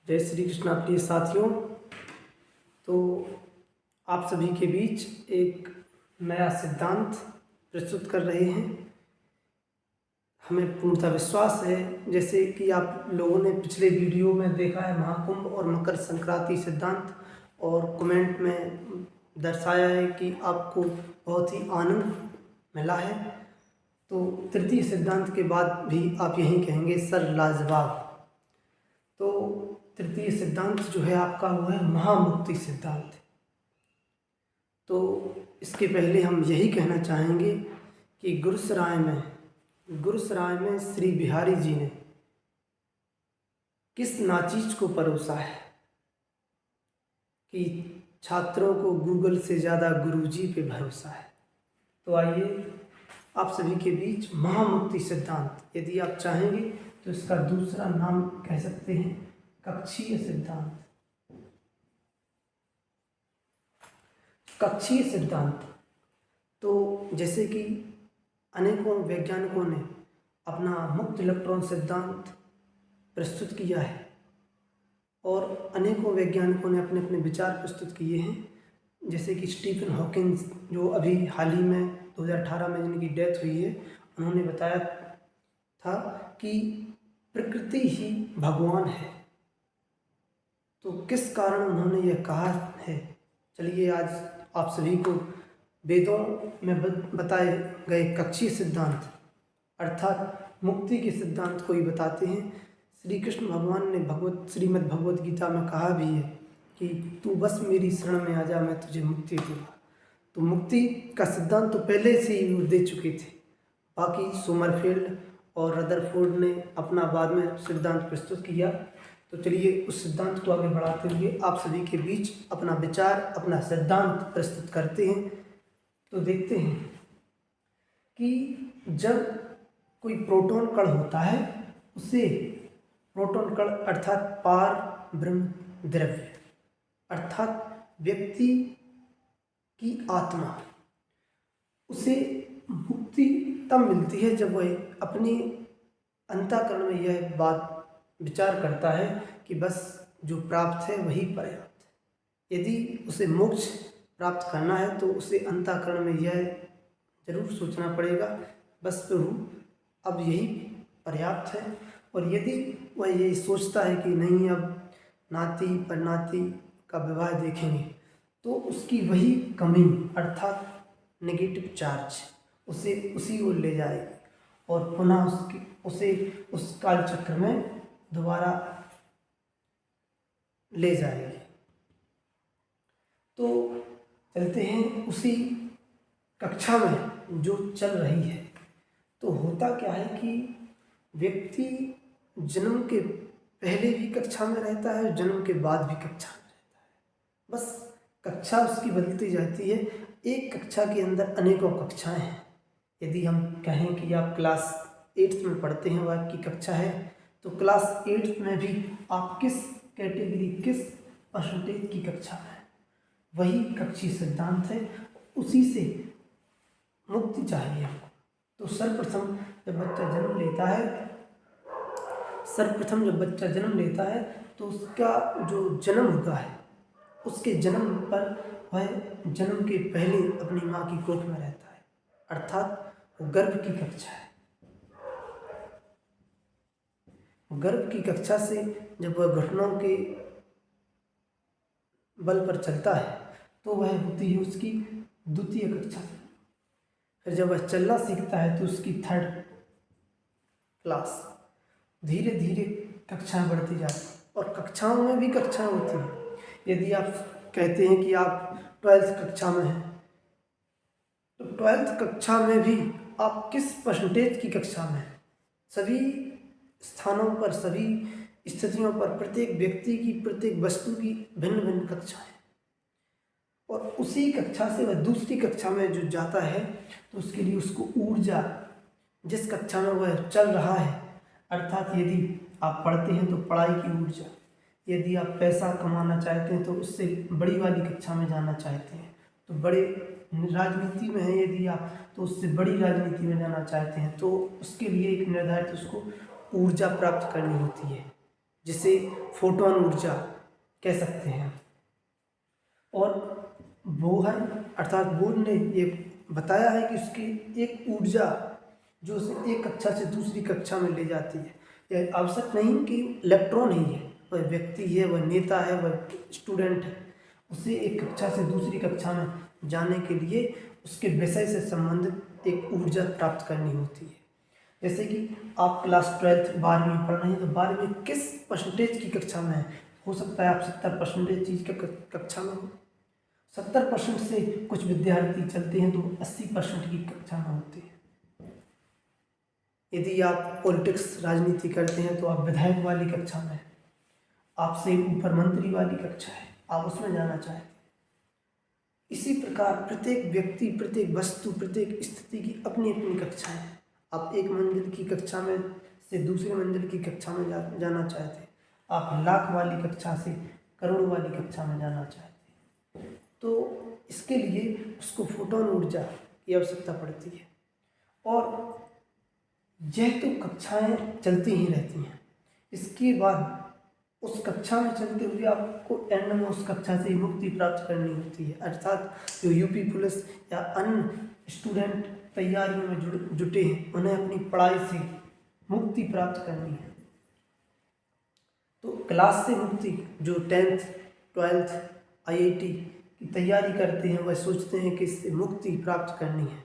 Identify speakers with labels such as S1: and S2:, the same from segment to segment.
S1: जय श्री कृष्णा प्रिय साथियों। तो आप सभी के बीच एक नया सिद्धांत प्रस्तुत कर रहे हैं। हमें पूर्णतः विश्वास है, जैसे कि आप लोगों ने पिछले वीडियो में देखा है महाकुंभ और मकर संक्रांति सिद्धांत, और कमेंट में दर्शाया है कि आपको बहुत ही आनंद मिला है। तो तृतीय सिद्धांत के बाद भी आप यही कहेंगे सर लाजवाब। तो तृतीय सिद्धांत जो है आपका वो है महामुक्ति सिद्धांत। तो इसके पहले हम यही कहना चाहेंगे कि गुरुसराय में श्री बिहारी जी ने किस नाचीज को परोसा है कि छात्रों को गूगल से ज़्यादा गुरुजी पे भरोसा है। तो आइए आप सभी के बीच महामुक्ति सिद्धांत, यदि आप चाहेंगे तो इसका दूसरा नाम कह सकते हैं कक्षीय सिद्धांत। कक्षीय सिद्धांत तो जैसे कि अनेकों वैज्ञानिकों ने अपना मुक्त इलेक्ट्रॉन सिद्धांत प्रस्तुत किया है और अनेकों वैज्ञानिकों ने अपने अपने विचार प्रस्तुत किए हैं। जैसे कि स्टीफन हॉकिंस, जो अभी हाल ही में 2018 में जिनकी डेथ हुई है, उन्होंने बताया था कि प्रकृति ही भगवान है। तो किस कारण उन्होंने यह कहा है, चलिए आज आप सभी को वेदों में बताए गए कक्षीय सिद्धांत अर्थात मुक्ति के सिद्धांत को ही बताते हैं। श्री कृष्ण भगवान ने श्रीमद् भगवत गीता में कहा भी है कि तू बस मेरी शरण में आ जा, मैं तुझे मुक्ति दूंगा। तो मुक्ति का सिद्धांत तो पहले से ही वो दे चुके थे। बाकी सोमरफेल्ड और रदरफोर्ड ने अपना बाद में सिद्धांत प्रस्तुत किया। तो चलिए उस सिद्धांत को आगे बढ़ाते हुए आप सभी के बीच अपना विचार, अपना सिद्धांत प्रस्तुत करते हैं। तो देखते हैं कि जब कोई प्रोटॉन कण होता है, उसे प्रोटॉन कण अर्थात पार ब्रह्म द्रव्य अर्थात व्यक्ति की आत्मा, उसे मुक्ति तब मिलती है जब वह अपनी अंतःकरण में यह बात विचार करता है कि बस जो प्राप्त है वही पर्याप्त है। यदि उसे मोक्ष प्राप्त करना है तो उसे अंतःकरण में यह जरूर सोचना पड़ेगा, बस प्रभु अब यही पर्याप्त है। और यदि वह यही सोचता है कि नहीं, अब नाती परनाती का विवाह देखेंगे, तो उसकी वही कमी अर्थात नेगेटिव चार्ज उसे उसी ओर ले जाएगी और पुनः उसे उस काल चक्र में दोबारा ले जाएगी। तो चलते हैं उसी कक्षा में जो चल रही है। तो होता क्या है कि व्यक्ति जन्म के पहले भी कक्षा में रहता है, जन्म के बाद भी कक्षा में रहता है, बस कक्षा उसकी बदलती जाती है। एक कक्षा के अंदर अनेकों कक्षाएं हैं। यदि हम कहें कि आप क्लास 8th में पढ़ते हैं, वह आपकी कक्षा है, तो क्लास 8th में भी आप किस कैटेगरी, किस परसेंटेज की कक्षा में, वही कक्षीय सिद्धांत है। उसी से मुक्ति चाहिए हमको। तो सर्वप्रथम जब बच्चा जन्म लेता है तो उसका जो जन्म हुआ है, उसके जन्म पर वह जन्म के पहले अपनी माँ की कोख में रहता है, अर्थात वो गर्भ की कक्षा है। गर्भ की कक्षा से जब वह घुटनों के बल पर चलता है तो वह होती है उसकी द्वितीय कक्षा। फिर जब वह चलना सीखता है तो उसकी 3rd क्लास। धीरे धीरे कक्षाएं बढ़ती जाती हैं और कक्षाओं में भी कक्षाएं होती हैं। यदि आप कहते हैं कि आप 12th कक्षा में हैं, तो 12th कक्षा में भी आप किस परसेंटेज की कक्षा में हैं। सभी स्थानों पर, सभी स्थितियों पर प्रत्येक व्यक्ति की, प्रत्येक वस्तु की भिन्न भिन्न कक्षाएं, और उसी कक्षा से वह दूसरी कक्षा में जो जाता है तो उसके लिए उसको ऊर्जा, जिस कक्षा में वह चल रहा है, अर्थात यदि आप पढ़ते हैं तो पढ़ाई की ऊर्जा, यदि आप पैसा कमाना चाहते हैं तो उससे बड़ी वाली कक्षा में जाना चाहते हैं, तो बड़े राजनीति में है यदि आप, तो उससे बड़ी राजनीति में जाना चाहते हैं, तो उसके लिए एक निर्धारित उसको ऊर्जा प्राप्त करनी होती है। जिसे फोटोन ऊर्जा कह सकते हैं। और बोहर अर्थात बोर ने ये बताया है कि उसकी एक ऊर्जा जो उसे एक कक्षा से दूसरी कक्षा में ले जाती है। यह आवश्यक नहीं कि इलेक्ट्रॉन ही है, वह व्यक्ति है, वह नेता है, वह स्टूडेंट है, उसे एक कक्षा से दूसरी कक्षा में जाने के लिए उसके विषय से संबंधित एक ऊर्जा प्राप्त करनी होती है। जैसे कि आप क्लास 12 12वीं में पढ़ रहे हैं, तो 12वीं में किस परसेंटेज की कक्षा में है? हो सकता है आप 70% चीज का कक्षा में हो। 70% से कुछ विद्यार्थी चलते हैं तो 80% की कक्षा में होते हैं। यदि आप पॉलिटिक्स राजनीति करते हैं तो आप विधायक वाली कक्षा में हैं, आपसे ऊपर मंत्री वाली कक्षा है, आप उसमें जाना चाहते हैं। इसी प्रकार प्रत्येक व्यक्ति, प्रत्येक वस्तु, प्रत्येक स्थिति की अपनी अपनी कक्षा है। आप एक मंजिल की कक्षा में से दूसरे मंजिल की कक्षा में जाना चाहते हैं, आप लाख वाली कक्षा से करोड़ वाली कक्षा में जाना चाहते हैं, तो इसके लिए उसको फोटोन ऊर्जा की आवश्यकता पड़ती है। और यह तो कक्षाएं चलती ही रहती हैं। इसके बाद उस कक्षा में चलते हुए आपको एंड में उस कक्षा से मुक्ति प्राप्त करनी होती है। अर्थात जो यूपी पुलिस या अन्य स्टूडेंट तैयारियों में जुटे हैं, उन्हें अपनी पढ़ाई से मुक्ति प्राप्त करनी है। तो क्लास से मुक्ति, जो 10th 12th IIT की तैयारी करते हैं, वह सोचते हैं कि इससे मुक्ति प्राप्त करनी है।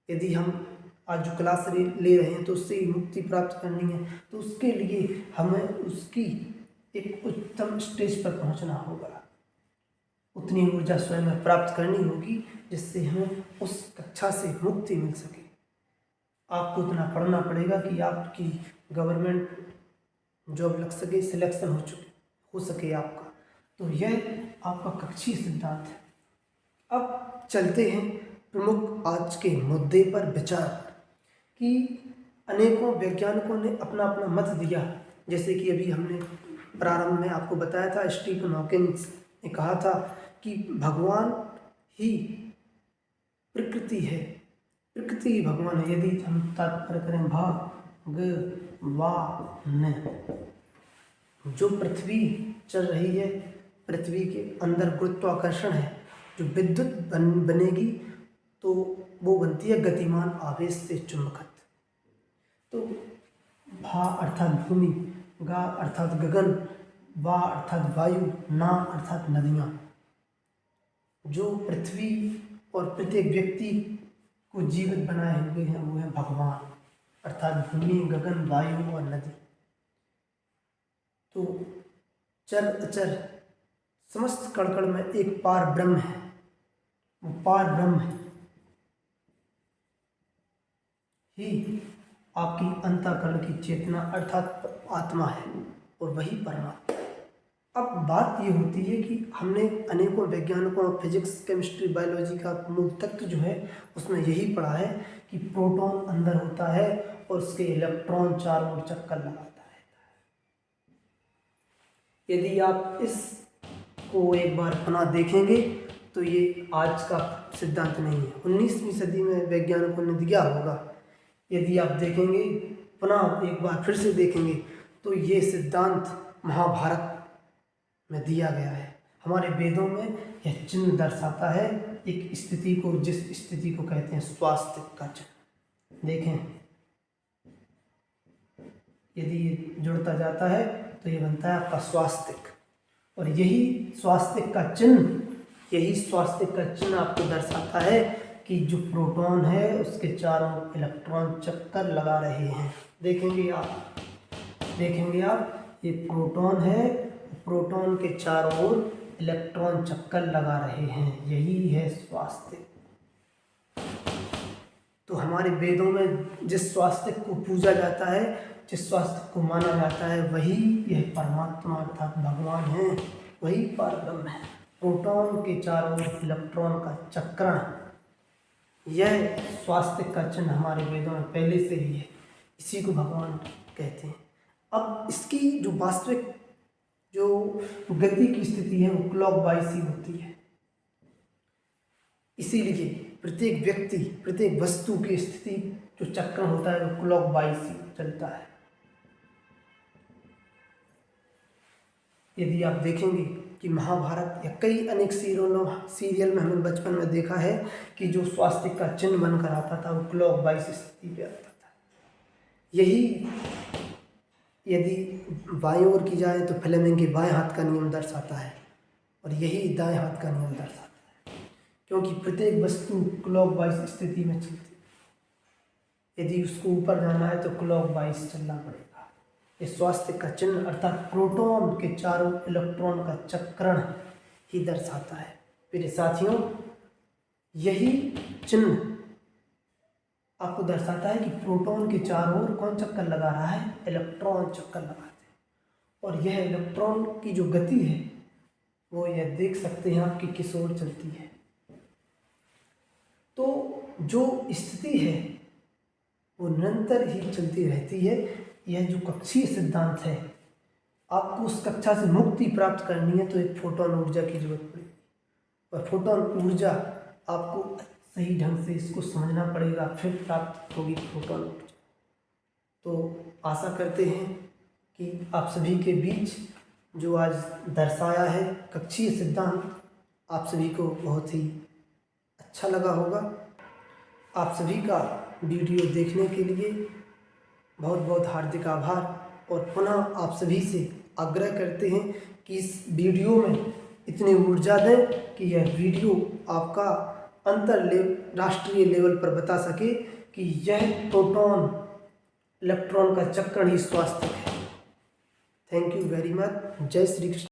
S1: यदि हम आज जो क्लास ले रहे हैं तो उससे ही मुक्ति प्राप्त करनी है, तो उसके लिए हमें उसकी एक उच्चतम स्टेज पर पहुंचना होगा। उतनी ऊर्जा स्वयं में प्राप्त करनी होगी जिससे हमें उस कक्षा से मुक्ति मिल सके। आपको इतना पढ़ना पड़ेगा कि आपकी गवर्नमेंट जॉब लग सके, सिलेक्शन हो सके आपका। तो यह आपका कक्षीय सिद्धांत है। अब चलते हैं प्रमुख आज के मुद्दे पर विचार कि अनेकों वैज्ञानिकों ने अपना अपना मत दिया। जैसे कि अभी हमने प्रारंभ में आपको बताया था, स्टीफन हॉकिंस ने कहा था कि भगवान ही प्रकृति है, प्रकृति ही भगवान है। यदि हम तात्पर्य करें भगवान, जो पृथ्वी चल रही है, पृथ्वी के अंदर गुरुत्वाकर्षण है, जो विद्युत बनेगी तो वो बनती है गतिमान आवेश से चुंबकत्व। तो भा अर्थात भूमि, गा अर्थात गगन, वा अर्थात वायु, ना अर्थात नदियाँ। जो पृथ्वी और प्रत्येक व्यक्ति को जीवित बनाए हुए हैं वो है भगवान, अर्थात भूमि, गगन, वायु और नदी। तो चर अचर समस्त कण में एक पार ब्रह्म है, वो पार ब्रह्म ही आपकी अंतःकरण की चेतना अर्थात आत्मा है और वही परमात्मा है। अब बात ये होती है कि हमने अनेकों वैज्ञानिकों, फिजिक्स, केमिस्ट्री, बायोलॉजी का मूल तत्व जो है उसमें यही पढ़ा है कि प्रोटॉन अंदर होता है और उसके इलेक्ट्रॉन चारों ओर चक्कर लगाता रहता है। यदि आप इसको एक बार पुनः देखेंगे तो ये आज का सिद्धांत नहीं है, 19वीं सदी में वैज्ञानिकों ने दिया होगा। यदि आप देखेंगे, पुनः एक बार फिर से देखेंगे, तो ये सिद्धांत महाभारत में दिया गया है। हमारे वेदों में यह चिन्ह दर्शाता है एक स्थिति को, जिस स्थिति को कहते हैं स्वास्तिक का चिन्ह। देखें, यदि ये जुड़ता जाता है तो ये बनता है आपका स्वास्तिक, और यही स्वास्तिक का चिन्ह आपको दर्शाता है कि जो प्रोटॉन है उसके चारों इलेक्ट्रॉन चक्कर लगा रहे हैं। देखेंगे आप ये प्रोटॉन है, प्रोटॉन के चारों ओर इलेक्ट्रॉन चक्कर लगा रहे हैं, यही है स्वास्तिक। तो हमारे वेदों में जिस स्वास्तिक को पूजा जाता है, जिस स्वास्तिक को माना जाता है, वही यह परमात्मा अर्थात भगवान है, वही परब्रह्म है। प्रोटॉन के चारों ओर इलेक्ट्रॉन का चक्रण, यह स्वास्तिक का चिन्ह हमारे वेदों में पहले से ही है, इसी को भगवान कहते हैं। अब इसकी जो वास्तविक जो गति की स्थिति है वो क्लॉकवाइज ही होती है। इसीलिए प्रत्येक व्यक्ति, प्रत्येक वस्तु की स्थिति जो चक्र होता है वो क्लॉकवाइज ही चलता है। यदि आप देखेंगे कि महाभारत या कई अनेक सीरियल में हमने बचपन में देखा है कि जो स्वास्तिक का चिन्ह बनकर आता था वो क्लॉकवाइज स्थिति पे आता था। यही यदि बाईं ओर की जाए तो फ्लेमिंग के बाएं हाथ का नियम दर्शाता है और यही दाएं हाथ का नियम दर्शाता है, क्योंकि प्रत्येक वस्तु क्लॉकवाइज स्थिति में चलती है। यदि उसको ऊपर जाना है तो क्लॉकवाइज चलना पड़ेगा। ये स्वास्तिक का चिन्ह अर्थात प्रोटॉन के चारों इलेक्ट्रॉन का चक्रण ही दर्शाता है। मेरे साथियों, यही चिन्ह आपको दर्शाता है कि प्रोटॉन के चारों ओर कौन चक्कर लगा रहा है, इलेक्ट्रॉन चक्कर लगाते हैं। और यह इलेक्ट्रॉन की जो गति है वो यह देख सकते हैं आपकी किस ओर चलती है। तो जो स्थिति है वो निरंतर ही चलती रहती है। यह जो कक्षीय सिद्धांत है, आपको उस कक्षा से मुक्ति प्राप्त करनी है तो एक फोटोन ऊर्जा की जरूरत पड़ेगी, और फोटोन ऊर्जा आपको सही ढंग से इसको समझना पड़ेगा, फिर प्राप्त होगी फोटोन ऊर्जा। तो आशा करते हैं कि आप सभी के बीच जो आज दर्शाया है कक्षीय सिद्धांत, आप सभी को बहुत ही अच्छा लगा होगा। आप सभी का वीडियो देखने के लिए बहुत बहुत हार्दिक आभार। और पुनः आप सभी से आग्रह करते हैं कि इस वीडियो में इतनी ऊर्जा दें कि यह वीडियो आपका राष्ट्रीय लेवल पर बता सके कि यह प्रोटॉन इलेक्ट्रॉन का चक्रण ही स्वास्तिक है। Thank you very much. जय श्री कृष्ण।